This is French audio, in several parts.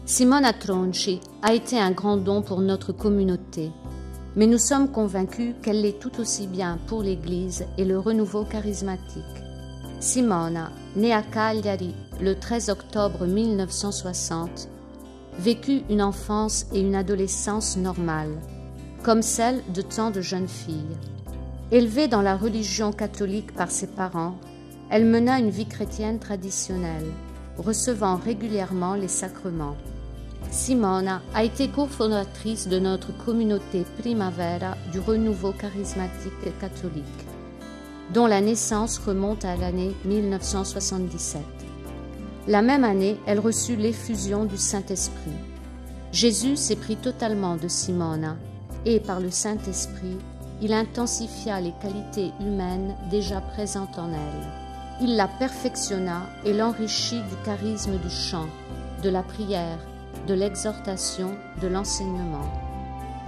Simona Tronci a été un grand don pour notre communauté, mais nous sommes convaincus qu'elle l'est tout aussi bien pour l'Église et le renouveau charismatique. Simona, née à Cagliari le 13 octobre 1960, vécut une enfance et une adolescence normales, comme celle de tant de jeunes filles. Élevée dans la religion catholique par ses parents, elle mena une vie chrétienne traditionnelle, recevant régulièrement les sacrements. Simona a été cofondatrice de notre communauté Primavera du renouveau charismatique catholique, dont la naissance remonte à l'année 1977. La même année, elle reçut l'effusion du Saint-Esprit. Jésus s'est pris totalement de Simona et, par le Saint-Esprit, il intensifia les qualités humaines déjà présentes en elle. Il la perfectionna et l'enrichit du charisme du chant, de la prière, de l'exhortation, de l'enseignement.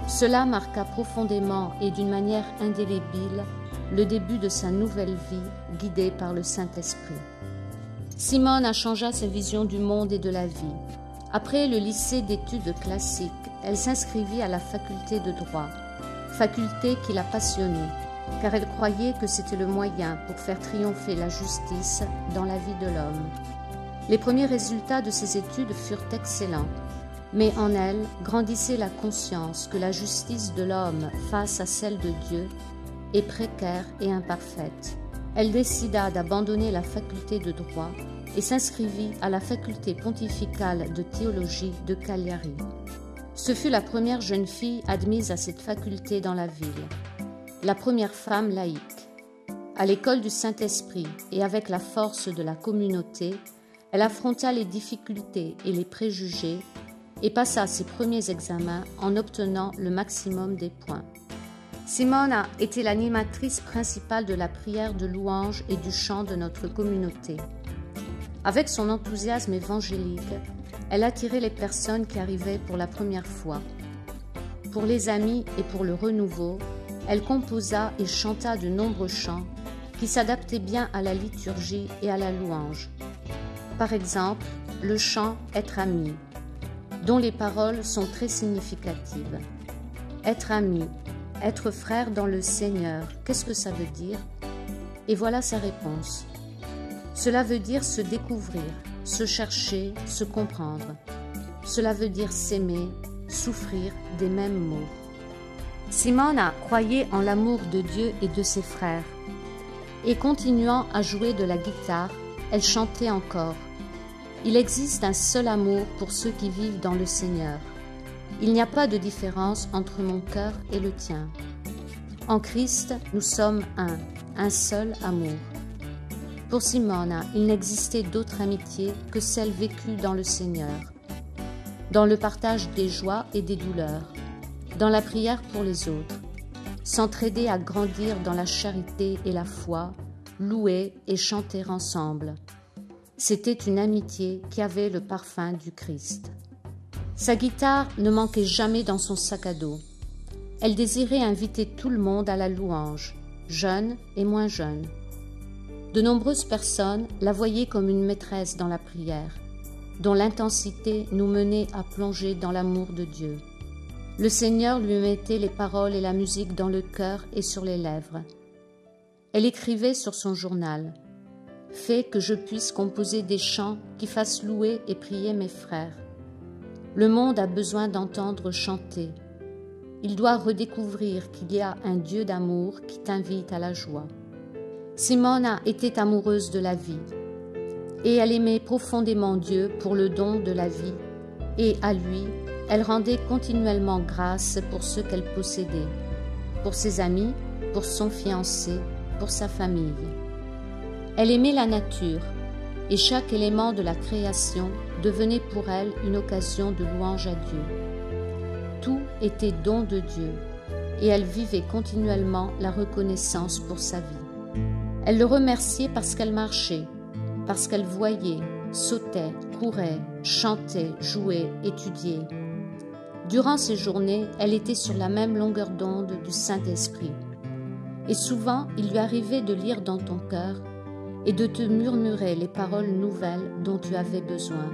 Cela marqua profondément et d'une manière indélébile le début de sa nouvelle vie guidée par le Saint-Esprit. Simona changea sa vision du monde et de la vie. Après le lycée d'études classiques, elle s'inscrivit à la faculté de droit, faculté qui la passionnait, car elle croyait que c'était le moyen pour faire triompher la justice dans la vie de l'homme. Les premiers résultats de ses études furent excellents, mais en elle grandissait la conscience que la justice de l'homme face à celle de Dieu est précaire et imparfaite. Elle décida d'abandonner la faculté de droit et s'inscrivit à la faculté pontificale de théologie de Cagliari. Ce fut la première jeune fille admise à cette faculté dans la ville, la première femme laïque. À l'école du Saint-Esprit et avec la force de la communauté, elle affronta les difficultés et les préjugés et passa ses premiers examens en obtenant le maximum des points. Simona était l'animatrice principale de la prière de louange et du chant de notre communauté. Avec son enthousiasme évangélique, elle attirait les personnes qui arrivaient pour la première fois. Pour les amis et pour le renouveau, elle composa et chanta de nombreux chants qui s'adaptaient bien à la liturgie et à la louange. Par exemple, le chant « Être ami », dont les paroles sont très significatives. Être ami, être frère dans le Seigneur, qu'est-ce que ça veut dire? Et voilà sa réponse. Cela veut dire se découvrir, se chercher, se comprendre. Cela veut dire s'aimer, souffrir des mêmes maux. Simona croyait en l'amour de Dieu et de ses frères. Et continuant à jouer de la guitare, elle chantait encore. Il existe un seul amour pour ceux qui vivent dans le Seigneur. Il n'y a pas de différence entre mon cœur et le tien. En Christ, nous sommes un seul amour. Pour Simona, il n'existait d'autre amitié que celle vécue dans le Seigneur, dans le partage des joies et des douleurs, dans la prière pour les autres, s'entraider à grandir dans la charité et la foi, louer et chanter ensemble. C'était une amitié qui avait le parfum du Christ. Sa guitare ne manquait jamais dans son sac à dos. Elle désirait inviter tout le monde à la louange, jeunes et moins jeunes. De nombreuses personnes la voyaient comme une maîtresse dans la prière, dont l'intensité nous menait à plonger dans l'amour de Dieu. Le Seigneur lui mettait les paroles et la musique dans le cœur et sur les lèvres. Elle écrivait sur son journal « Fais que je puisse composer des chants qui fassent louer et prier mes frères. Le monde a besoin d'entendre chanter. Il doit redécouvrir qu'il y a un Dieu d'amour qui t'invite à la joie. » Simona était amoureuse de la vie et elle aimait profondément Dieu pour le don de la vie et à lui, elle rendait continuellement grâce pour ce qu'elle possédait, pour ses amis, pour son fiancé, pour sa famille. Elle aimait la nature et chaque élément de la création devenait pour elle une occasion de louange à Dieu. Tout était don de Dieu et elle vivait continuellement la reconnaissance pour sa vie. Elle le remerciait parce qu'elle marchait, parce qu'elle voyait, sautait, courait, chantait, jouait, étudiait. Durant ces journées, elle était sur la même longueur d'onde du Saint-Esprit. Et souvent, il lui arrivait de lire dans ton cœur et de te murmurer les paroles nouvelles dont tu avais besoin.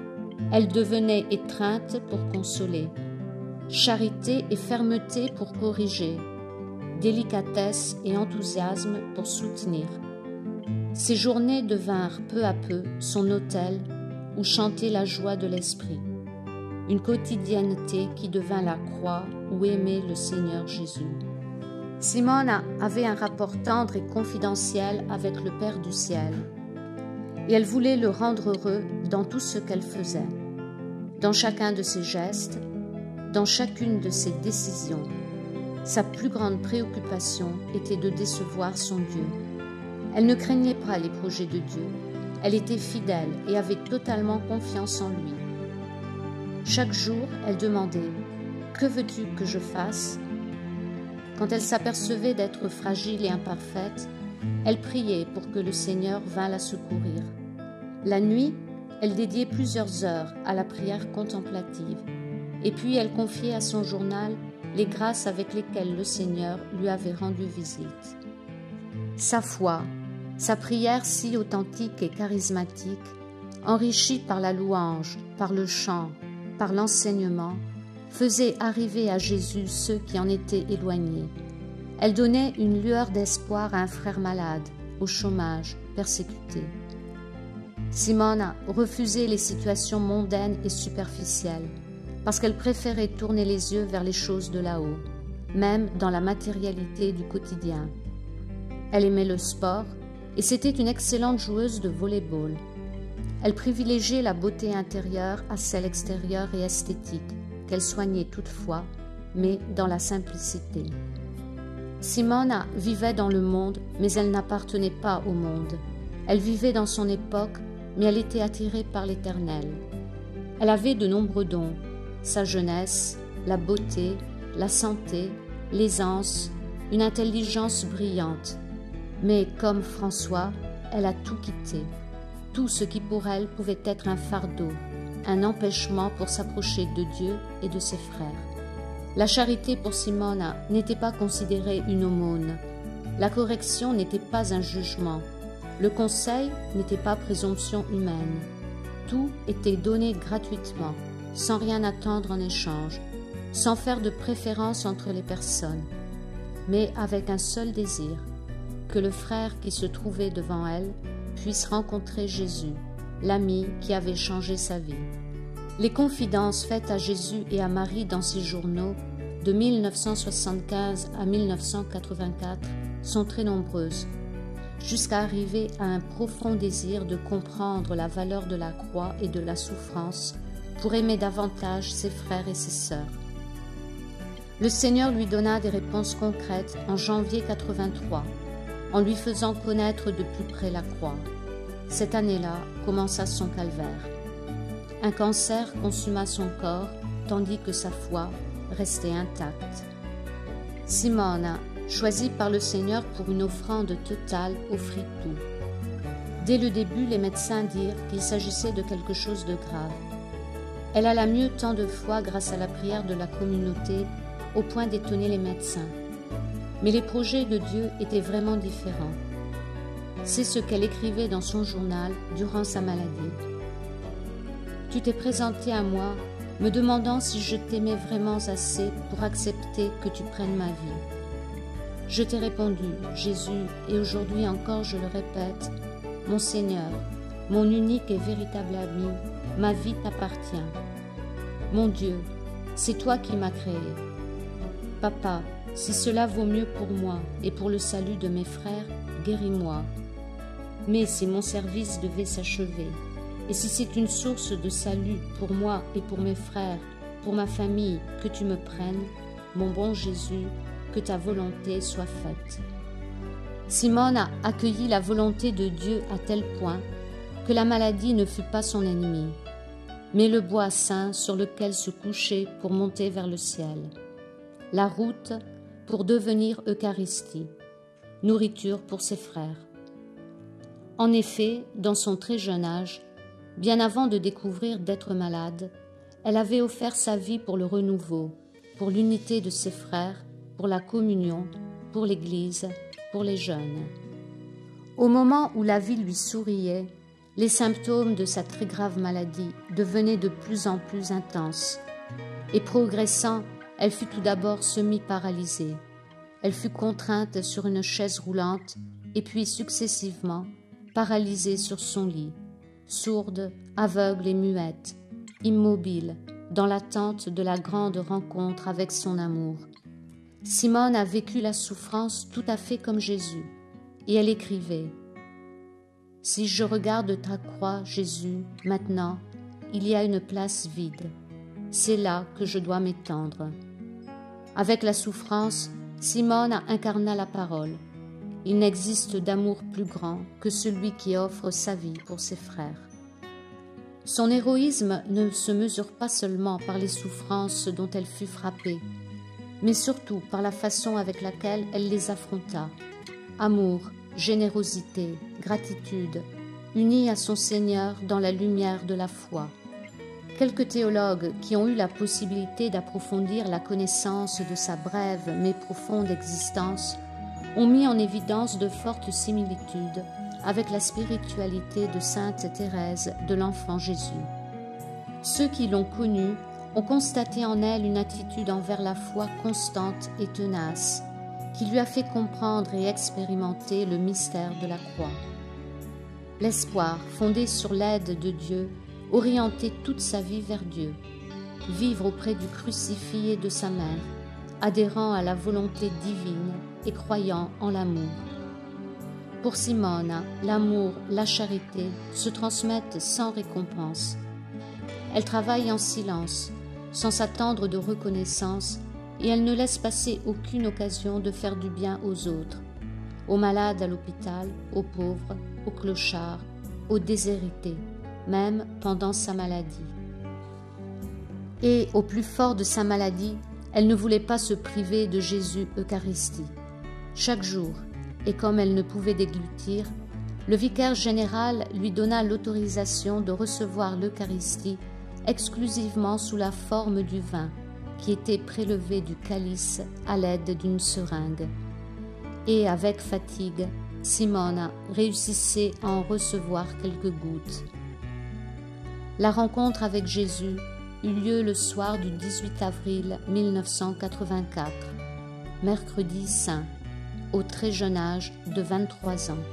Elle devenait étreinte pour consoler, charité et fermeté pour corriger, délicatesse et enthousiasme pour soutenir. Ces journées devinrent peu à peu son autel où chanter la joie de l'esprit, une quotidienneté qui devint la croix où aimer le Seigneur Jésus. Simone avait un rapport tendre et confidentiel avec le Père du ciel, et elle voulait le rendre heureux dans tout ce qu'elle faisait, dans chacun de ses gestes, dans chacune de ses décisions. Sa plus grande préoccupation était de décevoir son Dieu. Elle ne craignait pas les projets de Dieu. Elle était fidèle et avait totalement confiance en lui. Chaque jour, elle demandait « Que veux-tu que je fasse ?» Quand elle s'apercevait d'être fragile et imparfaite, elle priait pour que le Seigneur vînt la secourir. La nuit, elle dédiait plusieurs heures à la prière contemplative, et puis elle confiait à son journal les grâces avec lesquelles le Seigneur lui avait rendu visite. Sa foi, sa prière si authentique et charismatique, enrichie par la louange, par le chant, par l'enseignement, faisait arriver à Jésus ceux qui en étaient éloignés. Elle donnait une lueur d'espoir à un frère malade, au chômage, persécuté. Simone refusait les situations mondaines et superficielles, parce qu'elle préférait tourner les yeux vers les choses de là-haut, même dans la matérialité du quotidien. Elle aimait le sport et c'était une excellente joueuse de volley-ball. Elle privilégiait la beauté intérieure à celle extérieure et esthétique, qu'elle soignait toutefois, mais dans la simplicité. Simone vivait dans le monde, mais elle n'appartenait pas au monde. Elle vivait dans son époque, mais elle était attirée par l'Éternel. Elle avait de nombreux dons, sa jeunesse, la beauté, la santé, l'aisance, une intelligence brillante. Mais comme François, elle a tout quitté, tout ce qui pour elle pouvait être un fardeau, un empêchement pour s'approcher de Dieu et de ses frères. La charité pour Simone n'était pas considérée une aumône, la correction n'était pas un jugement, le conseil n'était pas présomption humaine. Tout était donné gratuitement, sans rien attendre en échange, sans faire de préférence entre les personnes, mais avec un seul désir, que le frère qui se trouvait devant elle puisse rencontrer Jésus, l'ami qui avait changé sa vie. Les confidences faites à Jésus et à Marie dans ses journaux de 1975 à 1984 sont très nombreuses, jusqu'à arriver à un profond désir de comprendre la valeur de la croix et de la souffrance pour aimer davantage ses frères et ses sœurs. Le Seigneur lui donna des réponses concrètes en janvier 83, en lui faisant connaître de plus près la croix. Cette année-là commença son calvaire. Un cancer consuma son corps, tandis que sa foi restait intacte. Simone, choisie par le Seigneur pour une offrande totale, offrit tout. Dès le début, les médecins dirent qu'il s'agissait de quelque chose de grave. Elle alla mieux tant de fois grâce à la prière de la communauté, au point d'étonner les médecins. Mais les projets de Dieu étaient vraiment différents. C'est ce qu'elle écrivait dans son journal durant sa maladie. « Tu t'es présenté à moi, me demandant si je t'aimais vraiment assez pour accepter que tu prennes ma vie. Je t'ai répondu, Jésus, et aujourd'hui encore je le répète, mon Seigneur, mon unique et véritable ami, ma vie t'appartient. Mon Dieu, c'est toi qui m'as créé. Papa, si cela vaut mieux pour moi et pour le salut de mes frères, guéris-moi. Mais si mon service devait s'achever, et si c'est une source de salut pour moi et pour mes frères, pour ma famille, que tu me prennes, mon bon Jésus, que ta volonté soit faite. » Simone a accueilli la volonté de Dieu à tel point que la maladie ne fut pas son ennemie, mais le bois saint sur lequel se coucher pour monter vers le ciel, la route pour devenir Eucharistie, nourriture pour ses frères. En effet, dans son très jeune âge, bien avant de découvrir d'être malade, elle avait offert sa vie pour le renouveau, pour l'unité de ses frères, pour la communion, pour l'Église, pour les jeunes. Au moment où la vie lui souriait, Les symptômes de sa très grave maladie devenaient de plus en plus intenses, et progressant, elle fut tout d'abord semi-paralysée. Elle fut contrainte sur une chaise roulante, et puis successivement paralysée sur son lit, sourde, aveugle et muette, immobile, dans l'attente de la grande rencontre avec son amour. Simone a vécu la souffrance tout à fait comme Jésus, et elle écrivait « Si je regarde ta croix, Jésus, maintenant, il y a une place vide. C'est là que je dois m'étendre. » Avec la souffrance, Simone incarna la parole. Il n'existe d'amour plus grand que celui qui offre sa vie pour ses frères. Son héroïsme ne se mesure pas seulement par les souffrances dont elle fut frappée, mais surtout par la façon avec laquelle elle les affronta. Amour, générosité, gratitude, unis à son Seigneur dans la lumière de la foi. Quelques théologues qui ont eu la possibilité d'approfondir la connaissance de sa brève mais profonde existence ont mis en évidence de fortes similitudes avec la spiritualité de Sainte Thérèse de l'Enfant Jésus. Ceux qui l'ont connue ont constaté en elle une attitude envers la foi constante et tenace, qui lui a fait comprendre et expérimenter le mystère de la croix. L'espoir, fondé sur l'aide de Dieu, orientait toute sa vie vers Dieu, vivre auprès du crucifié de sa mère, adhérant à la volonté divine et croyant en l'amour. Pour Simone, l'amour, la charité se transmettent sans récompense. Elle travaille en silence, sans s'attendre de reconnaissance, et elle ne laisse passer aucune occasion de faire du bien aux autres, aux malades à l'hôpital, aux pauvres, aux clochards, aux déshérités, même pendant sa maladie. Et au plus fort de sa maladie, elle ne voulait pas se priver de Jésus Eucharistie. Chaque jour, et comme elle ne pouvait déglutir, le vicaire général lui donna l'autorisation de recevoir l'Eucharistie exclusivement sous la forme du vin, qui était prélevé du calice à l'aide d'une seringue. Et avec fatigue, Simone réussissait à en recevoir quelques gouttes. La rencontre avec Jésus eut lieu le soir du 18 avril 1984, mercredi saint, au très jeune âge de 23 ans.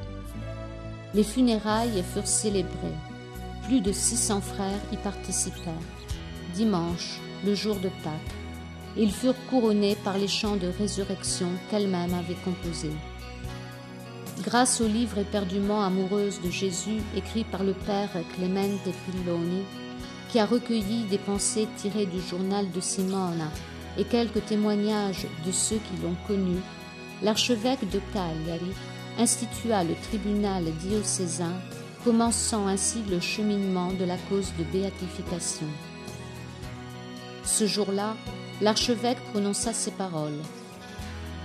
Les funérailles furent célébrées. Plus de 600 frères y participèrent. Dimanche, le jour de Pâques, ils furent couronnés par les chants de résurrection qu'elle-même avait composés. Grâce au livre éperdument amoureuse de Jésus écrit par le père Clemente Pilloni, qui a recueilli des pensées tirées du journal de Simone et quelques témoignages de ceux qui l'ont connu, l'archevêque de Cagliari institua le tribunal diocésain, commençant ainsi le cheminement de la cause de béatification. Ce jour-là, l'archevêque prononça ces paroles.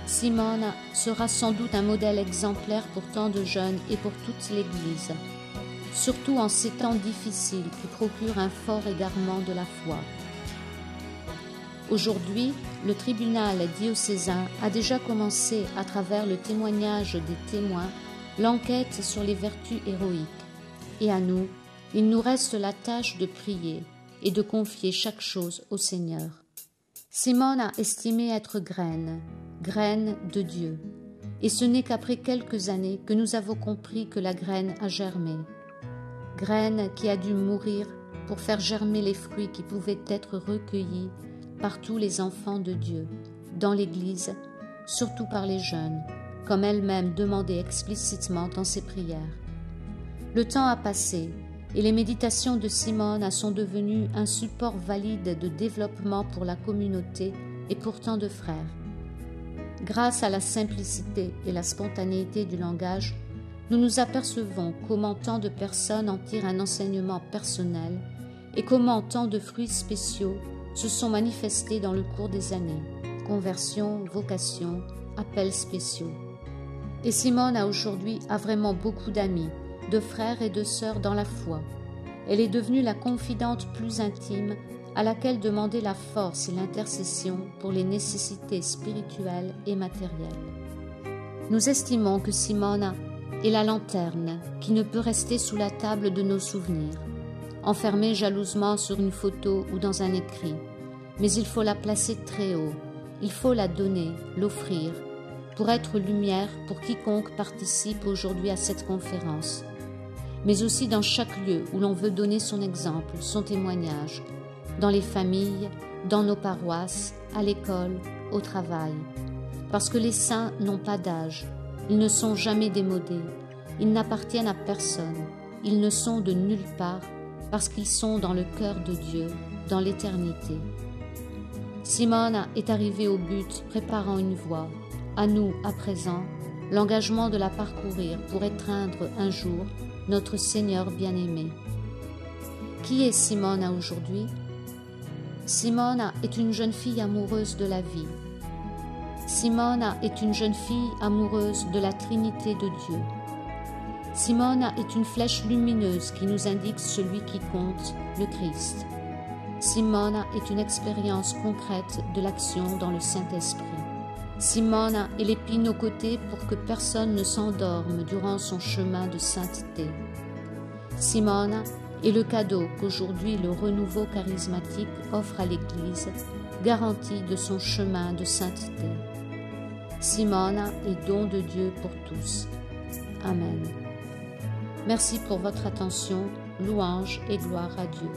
Simone sera sans doute un modèle exemplaire pour tant de jeunes et pour toute l'Église, surtout en ces temps difficiles qui procurent un fort égarement de la foi. Aujourd'hui, le tribunal diocésain a déjà commencé, à travers le témoignage des témoins, l'enquête sur les vertus héroïques. Et à nous, il nous reste la tâche de prier et de confier chaque chose au Seigneur. Simone a estimé être graine de Dieu. Et ce n'est qu'après quelques années que nous avons compris que la graine a germé. Graine qui a dû mourir pour faire germer les fruits qui pouvaient être recueillis par tous les enfants de Dieu, dans l'Église, surtout par les jeunes, comme elle-même demandait explicitement dans ses prières. Le temps a passé et les méditations de Simone sont devenues un support valide de développement pour la communauté et pour tant de frères. Grâce à la simplicité et la spontanéité du langage, nous nous apercevons comment tant de personnes en tirent un enseignement personnel et comment tant de fruits spéciaux se sont manifestés dans le cours des années. Conversion, vocation, appels spéciaux. Et Simone aujourd'hui a vraiment beaucoup d'amis, de frères et de sœurs dans la foi. Elle est devenue la confidente plus intime à laquelle demander la force et l'intercession pour les nécessités spirituelles et matérielles. Nous estimons que Simone est la lanterne qui ne peut rester sous la table de nos souvenirs, enfermée jalousement sur une photo ou dans un écrit. Mais il faut la placer très haut, il faut la donner, l'offrir, pour être lumière pour quiconque participe aujourd'hui à cette conférence, mais aussi dans chaque lieu où l'on veut donner son exemple, son témoignage, dans les familles, dans nos paroisses, à l'école, au travail. Parce que les saints n'ont pas d'âge, ils ne sont jamais démodés, ils n'appartiennent à personne, ils ne sont de nulle part, parce qu'ils sont dans le cœur de Dieu, dans l'éternité. Simone est arrivée au but, préparant une voie. À nous, à présent, l'engagement de la parcourir pour étreindre un jour notre Seigneur bien-aimé. Qui est Simone aujourd'hui? Simone est une jeune fille amoureuse de la vie. Simone est une jeune fille amoureuse de la Trinité de Dieu. Simone est une flèche lumineuse qui nous indique celui qui compte, le Christ. Simone est une expérience concrète de l'action dans le Saint-Esprit. Simone est l'épine aux côtés pour que personne ne s'endorme durant son chemin de sainteté. Simone est le cadeau qu'aujourd'hui le renouveau charismatique offre à l'Église, garantie de son chemin de sainteté. Simone est don de Dieu pour tous. Amen. Merci pour votre attention. Louange et gloire à Dieu.